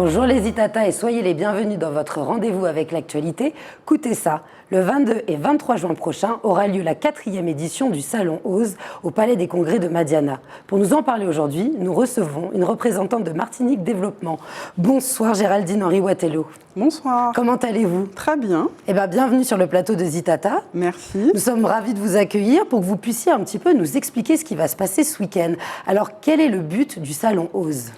Bonjour les Itata et soyez les bienvenus dans votre rendez-vous avec l'actualité. Écoutez ça, le 22 et 23 juin prochain aura lieu la 4e édition du Salon OSE au Palais des Congrès de Madiana. Pour nous en parler aujourd'hui, nous recevons une représentante de Martinique Développement. Bonsoir Géraldine Henry-Watello. Bonsoir. Comment allez-vous? Très bien. Eh bien, bienvenue sur le plateau de Zitata. Merci. Nous sommes ravis de vous accueillir pour que vous puissiez un petit peu nous expliquer ce qui va se passer ce week-end. Alors, quel est le but du Salon OSE?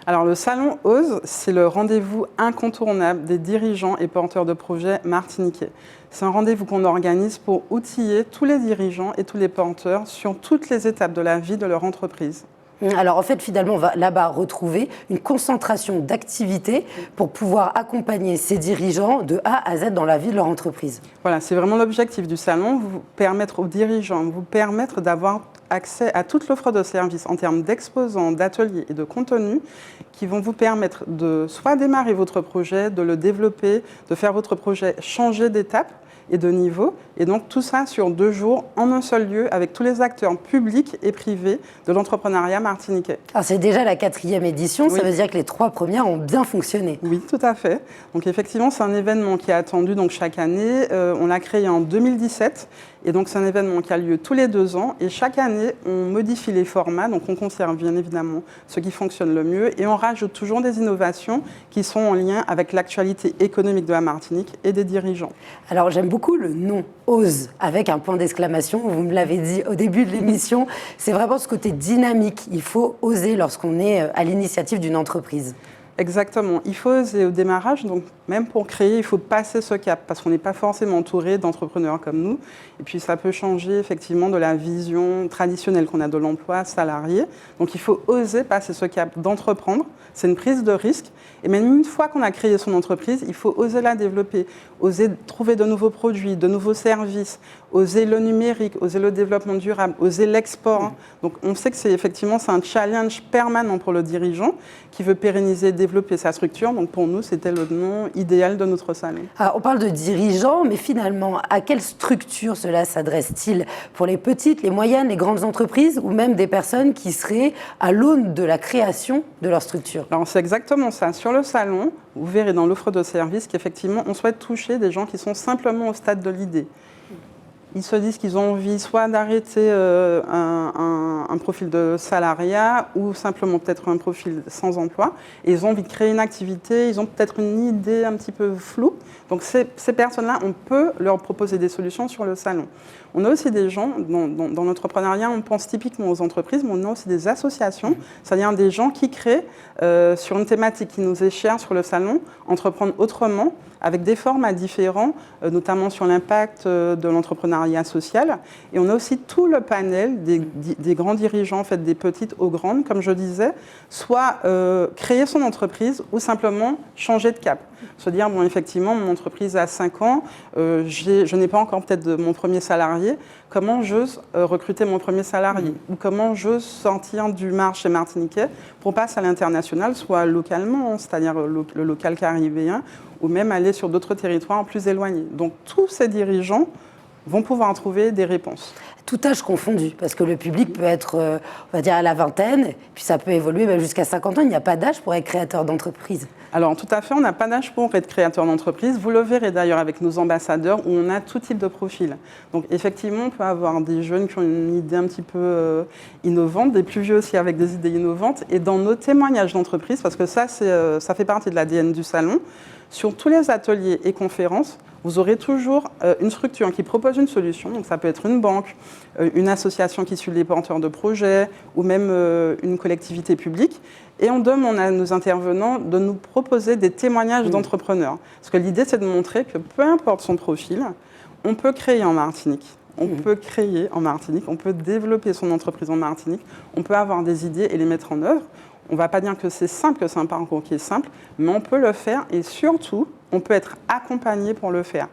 Alors, le Salon OSE, c'est le rendez-vous incontournable des dirigeants et porteurs de projets martiniquais. C'est un rendez-vous qu'on organise pour outiller tous les dirigeants et tous les porteurs sur toutes les étapes de la vie de leur entreprise. Alors en fait, finalement, on va là-bas retrouver une concentration d'activités pour pouvoir accompagner ces dirigeants de A à Z dans la vie de leur entreprise. Voilà, c'est vraiment l'objectif du salon, vous permettre aux dirigeants, vous permettre d'avoir accès à toute l'offre de services en termes d'exposants, d'ateliers et de contenus qui vont vous permettre de soit démarrer votre projet, de le développer, de faire votre projet changer d'étape et de niveau. Et donc tout ça sur 2 jours, en un seul lieu, avec tous les acteurs publics et privés de l'entrepreneuriat martiniquais. Alors c'est déjà la 4e édition, ça veut dire que les 3 premières ont bien fonctionné. Oui, tout à fait. Donc effectivement, c'est un événement qui est attendu donc, chaque année. On l'a créé en 2017. Et donc c'est un événement qui a lieu tous les 2 ans. Et chaque année, on modifie les formats. Donc on conserve bien évidemment ce qui fonctionne le mieux. Et on rajoute toujours des innovations qui sont en lien avec l'actualité économique de la Martinique et des dirigeants. Alors j'aime beaucoup le nom OSE avec un point d'exclamation. Vous me l'avez dit au début de l'émission. C'est vraiment ce côté dynamique. Il faut oser lorsqu'on est à l'initiative d'une entreprise. Exactement. Il faut oser au démarrage, donc même pour créer, il faut passer ce cap, parce qu'on n'est pas forcément entouré d'entrepreneurs comme nous. Et puis ça peut changer effectivement de la vision traditionnelle qu'on a de l'emploi salarié. Donc il faut oser passer ce cap d'entreprendre. C'est une prise de risque. Et même une fois qu'on a créé son entreprise, il faut oser la développer, oser trouver de nouveaux produits, de nouveaux services, oser le numérique, oser le développement durable, oser l'export. Donc on sait que c'est un challenge permanent pour le dirigeant qui veut pérenniser, développer sa structure. Donc pour nous, c'était le nom idéal de notre salon. Alors, on parle de dirigeants, mais finalement, à quelle structure cela s'adresse-t-il? Pour les petites, les moyennes, les grandes entreprises ou même des personnes qui seraient à l'aune de la création de leur structure? Alors c'est exactement ça. Sur le salon, vous verrez dans l'offre de services qu'effectivement, on souhaite toucher des gens qui sont simplement au stade de l'idée. Ils se disent qu'ils ont envie soit d'arrêter un profil de salariat ou simplement peut-être un profil sans emploi. Et ils ont envie de créer une activité, ils ont peut-être une idée un petit peu floue. Donc ces personnes-là, on peut leur proposer des solutions sur le salon. On a aussi des gens, dans l'entrepreneuriat, on pense typiquement aux entreprises, mais on a aussi des associations, c'est-à-dire des gens qui créent sur une thématique qui nous est chère sur le salon, entreprendre autrement, avec des formats différents, notamment sur l'impact de l'entrepreneuriat social. Et on a aussi tout le panel des grands dirigeants, en fait, des petites aux grandes, comme je disais, soit créer son entreprise ou simplement changer de cap. Se dire, bon, effectivement, mon entreprise a 5 ans, je n'ai pas encore peut-être de mon premier salarié, comment j'ose recruter mon premier salarié? Ou comment j'ose sortir du marché martiniquais pour passer à l'international, soit localement, c'est-à-dire le local caribéen, ou même aller sur d'autres territoires plus éloignés. Donc tous ces dirigeants vont pouvoir trouver des réponses. Tout âge confondu, parce que le public peut être, on va dire, à la vingtaine, puis ça peut évoluer même jusqu'à 50 ans. Il n'y a pas d'âge pour être créateur d'entreprise. Alors tout à fait, on n'a pas d'âge pour être créateur d'entreprise. Vous le verrez d'ailleurs avec nos ambassadeurs où on a tout type de profil. Donc effectivement, on peut avoir des jeunes qui ont une idée un petit peu innovante, des plus vieux aussi avec des idées innovantes. Et dans nos témoignages d'entreprise, parce que ça fait partie de l'ADN du salon, sur tous les ateliers et conférences, vous aurez toujours une structure qui propose une solution. Donc ça peut être une banque, une association qui suit les porteurs de projets ou même une collectivité publique. Et on demande à nos intervenants de nous proposer des témoignages d'entrepreneurs. Parce que l'idée, c'est de montrer que peu importe son profil, on peut créer en Martinique. On peut créer en Martinique, on peut développer son entreprise en Martinique, on peut avoir des idées et les mettre en œuvre. On ne va pas dire que c'est simple, que c'est un parcours qui est simple, mais on peut le faire et surtout, on peut être accompagné pour le faire.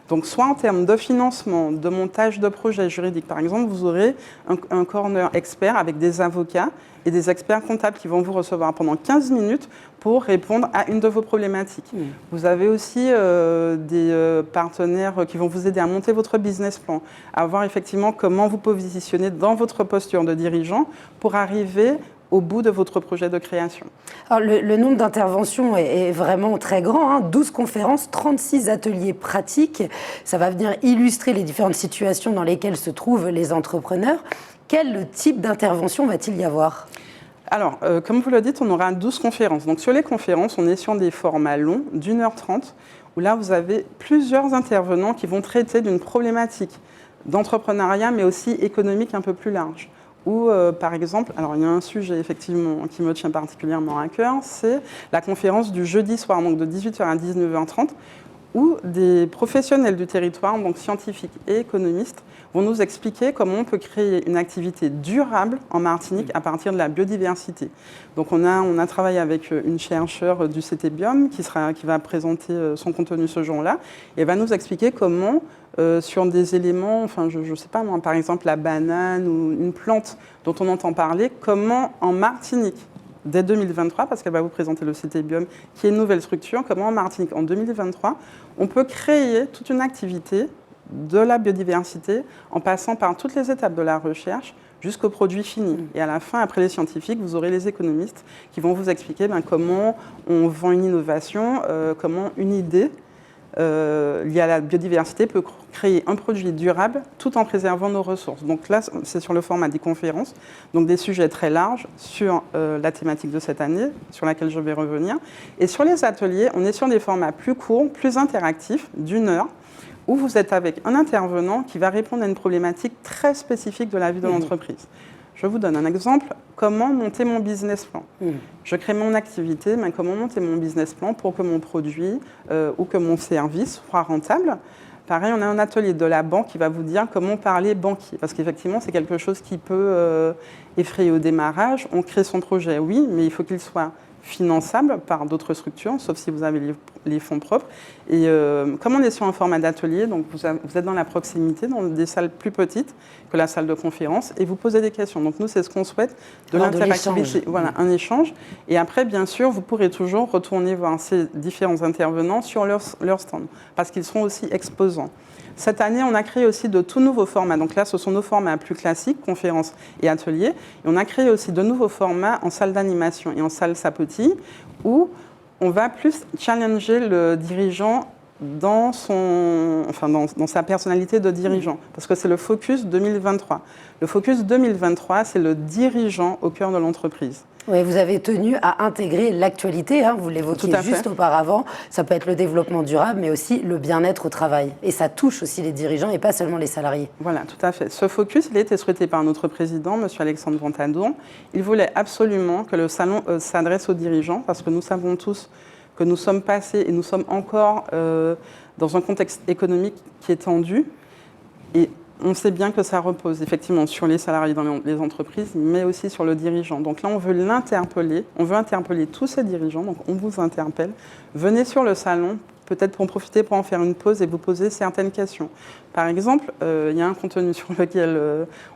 Donc, soit en termes de financement, de montage de projets juridiques, par exemple, vous aurez un corner expert avec des avocats et des experts comptables qui vont vous recevoir pendant 15 minutes pour répondre à une de vos problématiques. Vous avez aussi des partenaires qui vont vous aider à monter votre business plan, à voir effectivement comment vous positionnez dans votre posture de dirigeant pour arriver au bout de votre projet de création. Alors, le nombre d'interventions est vraiment très grand, hein. 12 conférences, 36 ateliers pratiques. Ça va venir illustrer les différentes situations dans lesquelles se trouvent les entrepreneurs. Quel type d'intervention va-t-il y avoir ? Alors, comme vous le dites, on aura 12 conférences. Donc, sur les conférences, on est sur des formats longs, d'1h30, où là, vous avez plusieurs intervenants qui vont traiter d'une problématique d'entrepreneuriat, mais aussi économique un peu plus large. Ou, par exemple, alors il y a un sujet effectivement qui me tient particulièrement à cœur, c'est la conférence du jeudi soir, donc de 18h à 19h30, où des professionnels du territoire, donc scientifiques et économistes, vont nous expliquer comment on peut créer une activité durable en Martinique à partir de la biodiversité. Donc on a travaillé avec une chercheure du CTBiome qui va présenter son contenu ce jour-là et va nous expliquer comment sur des éléments, enfin je ne sais pas moi, par exemple la banane ou une plante dont on entend parler, comment en Martinique, dès 2023, parce qu'elle va vous présenter le CTBiome, qui est une nouvelle structure, comment en Martinique, en 2023, on peut créer toute une activité de la biodiversité en passant par toutes les étapes de la recherche jusqu'au produit fini. Et à la fin, après les scientifiques, vous aurez les économistes qui vont vous expliquer comment on vend une innovation, comment une idée liée à la biodiversité peut créer un produit durable tout en préservant nos ressources. Donc là, c'est sur le format des conférences, donc des sujets très larges sur la thématique de cette année, sur laquelle je vais revenir. Et sur les ateliers, on est sur des formats plus courts, plus interactifs, d'1 heure, où vous êtes avec un intervenant qui va répondre à une problématique très spécifique de la vie de l'entreprise. Je vous donne un exemple. Comment monter mon business plan ? Je crée mon activité, mais comment monter mon business plan pour que mon produit ou que mon service soit rentable ? Pareil, on a un atelier de la banque qui va vous dire comment parler banquier. Parce qu'effectivement, c'est quelque chose qui peut effrayer au démarrage. On crée son projet, oui, mais il faut qu'il soit finançable par d'autres structures, sauf si vous avez les fonds propres. Et comme on est sur un format d'atelier, donc vous êtes dans la proximité, dans des salles plus petites que la salle de conférence, et vous posez des questions. Donc nous, c'est ce qu'on souhaite, de l'interactivité. Voilà, un échange. Et après, bien sûr, vous pourrez toujours retourner voir ces différents intervenants sur leur stand, parce qu'ils seront aussi exposants. Cette année, on a créé aussi de tout nouveaux formats. Donc là, ce sont nos formats plus classiques, conférences et ateliers. Et on a créé aussi de nouveaux formats en salle d'animation et en salle sapotille, où on va plus challenger le dirigeant dans sa personnalité de dirigeant. Parce que c'est le focus 2023. Le focus 2023, c'est le dirigeant au cœur de l'entreprise. Oui, vous avez tenu à intégrer l'actualité, hein, vous l'évoquiez juste auparavant. Ça peut être le développement durable, mais aussi le bien-être au travail. Et ça touche aussi les dirigeants et pas seulement les salariés. Voilà, tout à fait. Ce focus, il a été souhaité par notre président, M. Alexandre Ventadon. Il voulait absolument que le salon s'adresse aux dirigeants, parce que nous savons tous que nous sommes passés et nous sommes encore dans un contexte économique qui est tendu. Et on sait bien que ça repose effectivement sur les salariés dans les entreprises, mais aussi sur le dirigeant. Donc là, on veut l'interpeller, on veut interpeller tous ces dirigeants, donc on vous interpelle. Venez sur le salon, peut-être pour en profiter pour en faire une pause et vous poser certaines questions. Par exemple, il y a un contenu sur lequel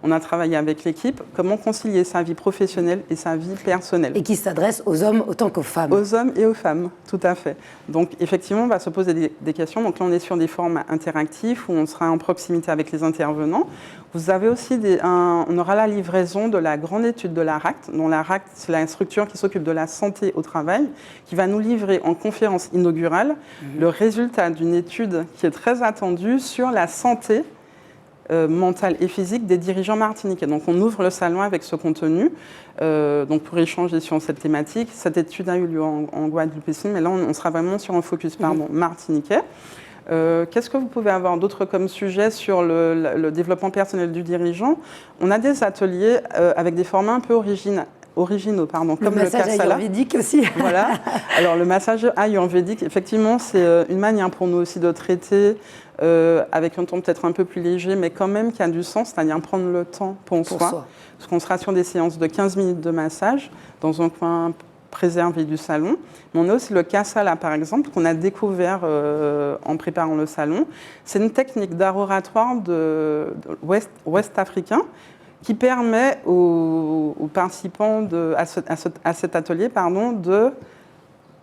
on a travaillé avec l'équipe, comment concilier sa vie professionnelle et sa vie personnelle. Et qui s'adresse aux hommes autant qu'aux femmes. Aux hommes et aux femmes, tout à fait. Donc effectivement, on va se poser des questions. Donc là, on est sur des formats interactifs où on sera en proximité avec les intervenants. Vous avez aussi on aura la livraison de la grande étude de la RACT, dont la RACT, c'est la structure qui s'occupe de la santé au travail, qui va nous livrer en conférence inaugurale le résultat d'une étude qui est très attendue sur la santé mentale et physique des dirigeants martiniquais. Donc on ouvre le salon avec ce contenu donc pour échanger sur cette thématique. Cette étude a eu lieu en Guadeloupe ici, mais là on sera vraiment sur un focus martiniquais. Qu'est-ce que vous pouvez avoir d'autre comme sujet sur le développement personnel du dirigeant ? On a des ateliers avec des formats un peu originaux, comme le massage ayurvédique aussi. Voilà. Alors le massage ayurvédique, effectivement, c'est une manière pour nous aussi de traiter avec un ton peut-être un peu plus léger, mais quand même qui a du sens, c'est-à-dire prendre le temps pour soi. Parce qu'on sera sur des séances de 15 minutes de massage dans un coin préservé du salon. Mais on a aussi le Kassala, par exemple, qu'on a découvert en préparant le salon. C'est une technique d'art oratoire de ouest africain qui permet aux participants à cet atelier de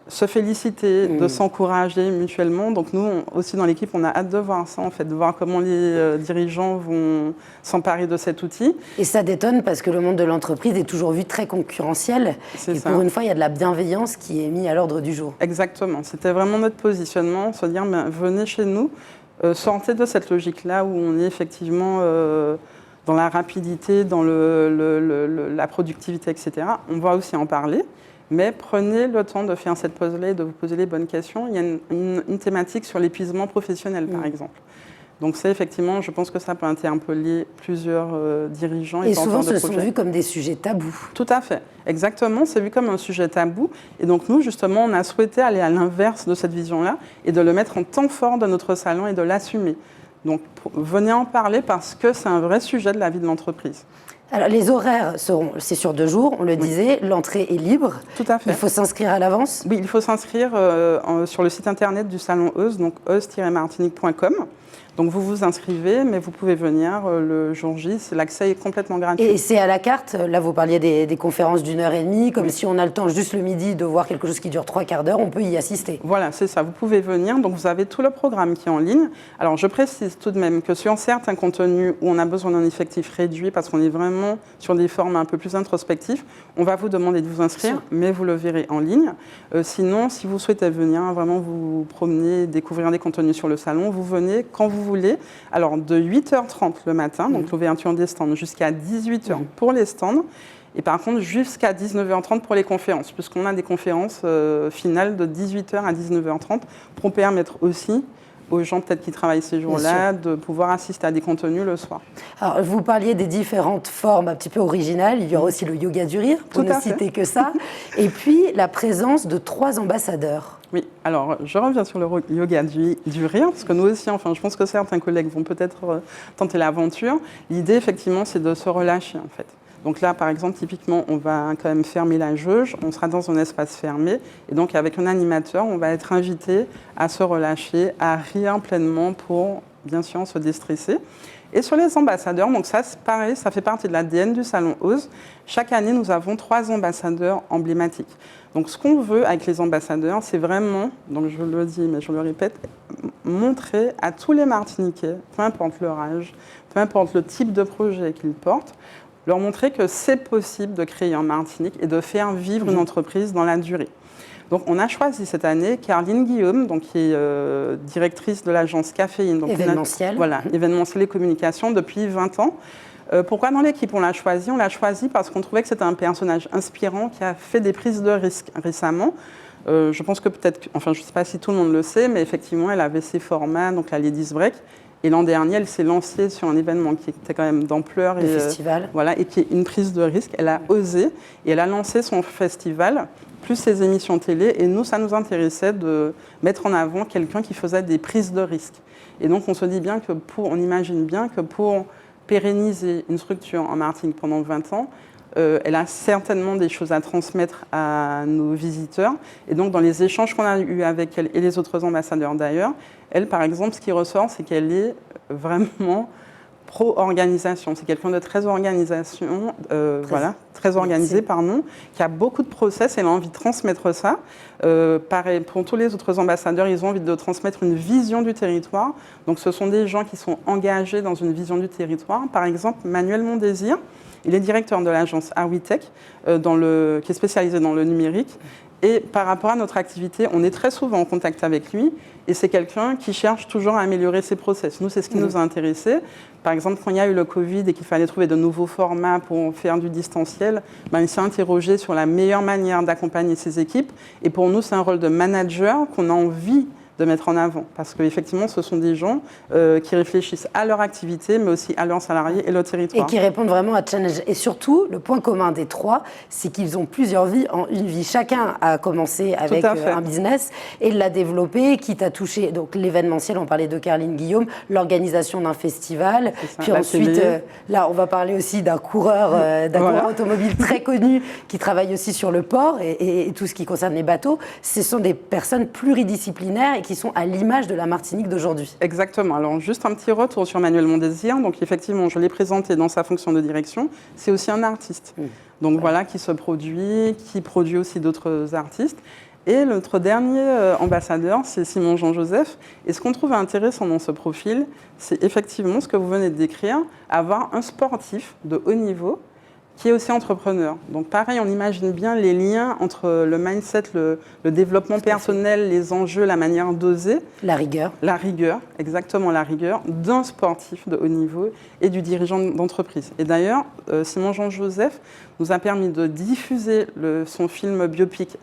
se féliciter, de s'encourager mutuellement. Donc nous, aussi dans l'équipe, on a hâte de voir ça, en fait, de voir comment les dirigeants vont s'emparer de cet outil. Et ça détonne parce que le monde de l'entreprise est toujours vu très concurrentiel. Et pour une fois, il y a de la bienveillance qui est mise à l'ordre du jour. Exactement. C'était vraiment notre positionnement, se dire, venez chez nous, sortez de cette logique-là où on est effectivement dans la rapidité, dans la productivité, etc. On va aussi en parler. Mais prenez le temps de faire cette pause-là et de vous poser les bonnes questions. Il y a une thématique sur l'épuisement professionnel, par exemple. Donc c'est effectivement, je pense que ça peut interpeller plusieurs dirigeants. Et souvent, ce sont vus comme des sujets tabous. Tout à fait, exactement, c'est vu comme un sujet tabou. Et donc nous, justement, on a souhaité aller à l'inverse de cette vision-là et de le mettre en temps fort de notre salon et de l'assumer. Donc venez en parler parce que c'est un vrai sujet de la vie de l'entreprise. Alors, les horaires c'est sur 2 jours, on le disait, l'entrée est libre. Tout à fait. Il faut s'inscrire à l'avance. Oui, il faut s'inscrire sur le site internet du salon Euse, donc euse-martinique.com. Donc vous vous inscrivez, mais vous pouvez venir le jour J, l'accès est complètement gratuit. Et c'est à la carte, là vous parliez des conférences d'1h30, comme si on a le temps juste le midi de voir quelque chose qui dure 3/4 d'heure, on peut y assister. Voilà, c'est ça, vous pouvez venir, donc vous avez tout le programme qui est en ligne. Alors je précise tout de même que sur certains contenus où on a besoin d'un effectif réduit, parce qu'on est vraiment sur des formes un peu plus introspectives, on va vous demander de vous inscrire, mais vous le verrez en ligne. Sinon, si vous souhaitez venir vraiment vous promener, découvrir des contenus sur le salon, vous venez quand vous voulez. Alors de 8h30 le matin, donc l'ouverture des stands, jusqu'à 18h pour les stands. Et par contre, jusqu'à 19h30 pour les conférences, puisqu'on a des conférences finales de 18h à 19h30 pour permettre aussi aux gens peut-être qui travaillent ces jours-là de pouvoir assister à des contenus le soir. Alors, vous parliez des différentes formes un petit peu originales. Il y aura aussi le yoga du rire, pour ne citer que ça. Et puis, la présence de 3 ambassadeurs. Oui, alors je reviens sur le yoga du rire, parce que nous aussi, enfin, je pense que certains collègues vont peut-être tenter l'aventure. L'idée, effectivement, c'est de se relâcher, en fait. Donc là, par exemple, typiquement, on va quand même fermer la jauge, on sera dans un espace fermé, et donc avec un animateur, on va être invité à se relâcher, à rire pleinement pour, bien sûr, se déstresser. Et sur les ambassadeurs, donc ça, c'est pareil, ça fait partie de l'ADN du Salon Euse. Chaque année, nous avons 3 ambassadeurs emblématiques. Donc ce qu'on veut avec les ambassadeurs, c'est vraiment, donc je le dis, mais je le répète, montrer à tous les Martiniquais, peu importe leur âge, peu importe le type de projet qu'ils portent, leur montrer que c'est possible de créer en Martinique et de faire vivre une entreprise dans la durée. Donc on a choisi cette année Caroline Guillaume, donc, qui est directrice de l'agence Caféine. Donc événementiel. Voilà, événementiel et communication depuis 20 ans. Pourquoi dans l'équipe on l'a choisi? On l'a choisi parce qu'on trouvait que c'était un personnage inspirant qui a fait des prises de risques récemment. Je pense que peut-être, enfin je ne sais pas si tout le monde le sait, mais effectivement elle avait ses formats, donc la Ladies Break. Et l'an dernier, elle s'est lancée sur un événement qui était quand même d'ampleur. Le festival. Voilà, et qui est une prise de risque. Elle a osé et elle a lancé son festival, plus ses émissions télé. Et nous, ça nous intéressait de mettre en avant quelqu'un qui faisait des prises de risque. Et donc, on se dit bien que on imagine bien que pour pérenniser une structure en Martinique pendant 20 ans, elle a certainement des choses à transmettre à nos visiteurs. Et donc, dans les échanges qu'on a eus avec elle et les autres ambassadeurs d'ailleurs, elle, par exemple, ce qui ressort, c'est qu'elle est vraiment pro-organisation. C'est quelqu'un de très très organisé, qui a beaucoup de process. Elle a envie de transmettre ça. Pareil, pour tous les autres ambassadeurs, ils ont envie de transmettre une vision du territoire. Donc, ce sont des gens qui sont engagés dans une vision du territoire. Par exemple, Manuel Mondésir, il est directeur de l'agence Arwitech, qui est spécialisée dans le numérique. Et par rapport à notre activité, on est très souvent en contact avec lui. Et c'est quelqu'un qui cherche toujours à améliorer ses process. Nous, c'est ce qui nous a intéressés. Par exemple, quand il y a eu le Covid et qu'il fallait trouver de nouveaux formats pour faire du distanciel, il s'est interrogé sur la meilleure manière d'accompagner ses équipes. Et pour nous, c'est un rôle de manager qu'on a envie de mettre en avant. Parce qu'effectivement, ce sont des gens qui réfléchissent à leur activité, mais aussi à leurs salariés et leur territoire. Et qui répondent vraiment à challenge. Et surtout, le point commun des 3, c'est qu'ils ont plusieurs vies en une vie. Chacun a commencé avec un business et l'a développé, quitte à toucher donc l'événementiel, on parlait de Caroline Guillaume, l'organisation d'un festival. Puis ensuite, là, on va parler aussi d'un coureur automobile très connu qui travaille aussi sur le port et tout ce qui concerne les bateaux. Ce sont des personnes pluridisciplinaires et qui sont à l'image de la Martinique d'aujourd'hui. Exactement. Alors, juste un petit retour sur Manuel Mondésir. Donc, effectivement, je l'ai présenté dans sa fonction de direction. C'est aussi un artiste. Donc, voilà, qui se produit, qui produit aussi d'autres artistes. Et notre dernier ambassadeur, c'est Simon Jean-Joseph. Et ce qu'on trouve intéressant dans ce profil, c'est effectivement ce que vous venez de décrire, avoir un sportif de haut niveau qui est aussi entrepreneur. Donc pareil, on imagine bien les liens entre le mindset, le développement personnel, les enjeux, la manière d'oser. La rigueur. La rigueur, exactement la rigueur d'un sportif de haut niveau et du dirigeant d'entreprise. Et d'ailleurs, Simon Jean-Joseph nous a permis de diffuser son film biopic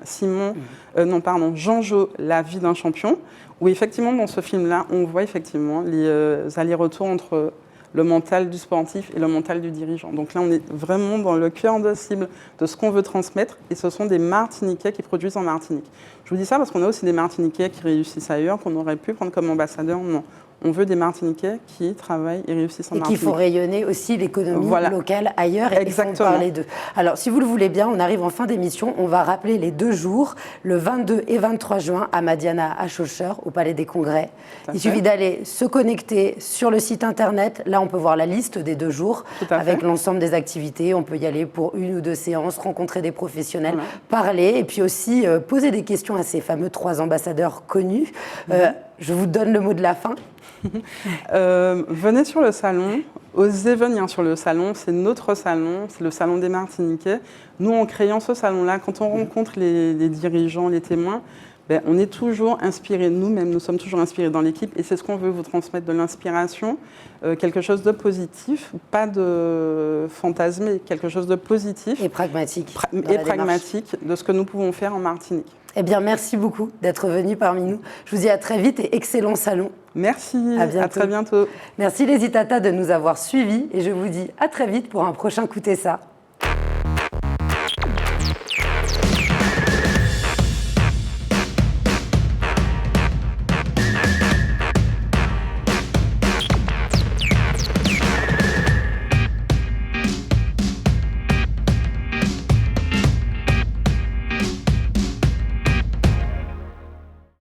Jean-Jo, la vie d'un champion, où effectivement dans ce film-là, on voit effectivement les allers-retours entre le mental du sportif et le mental du dirigeant. Donc là, on est vraiment dans le cœur de cible de ce qu'on veut transmettre, et ce sont des Martiniquais qui produisent en Martinique. Je vous dis ça parce qu'on a aussi des Martiniquais qui réussissent ailleurs, qu'on aurait pu prendre comme ambassadeurs. Non. On veut des Martiniquais qui travaillent et réussissent en Martinique. Et qui font rayonner aussi l'économie locale ailleurs et font parler d'eux. Alors, si vous le voulez bien, on arrive en fin d'émission. On va rappeler les 2 jours, le 22 et 23 juin, à Madiana, à Chaucheur, au Palais des Congrès. Il suffit d'aller se connecter sur le site internet. Là, on peut voir la liste des 2 jours avec l'ensemble des activités. On peut y aller pour 1 ou 2 séances, rencontrer des professionnels, parler et puis aussi poser des questions à ces fameux 3 ambassadeurs connus. Je vous donne le mot de la fin. Venez sur le salon, osez venir sur le salon, c'est notre salon, c'est le salon des Martiniquais. Nous, en créant ce salon-là, quand on rencontre les dirigeants, les témoins, on est toujours inspirés, nous-mêmes, nous sommes toujours inspirés dans l'équipe, et c'est ce qu'on veut vous transmettre, de l'inspiration, quelque chose de positif, pas de fantasmé, quelque chose de positif. Et pragmatique. Pragmatique de ce que nous pouvons faire en Martinique. Eh bien, merci beaucoup d'être venu parmi nous. Je vous dis à très vite et excellent salon. Merci, à très bientôt. Merci les Itata de nous avoir suivis et je vous dis à très vite pour un prochain Écoutez ça.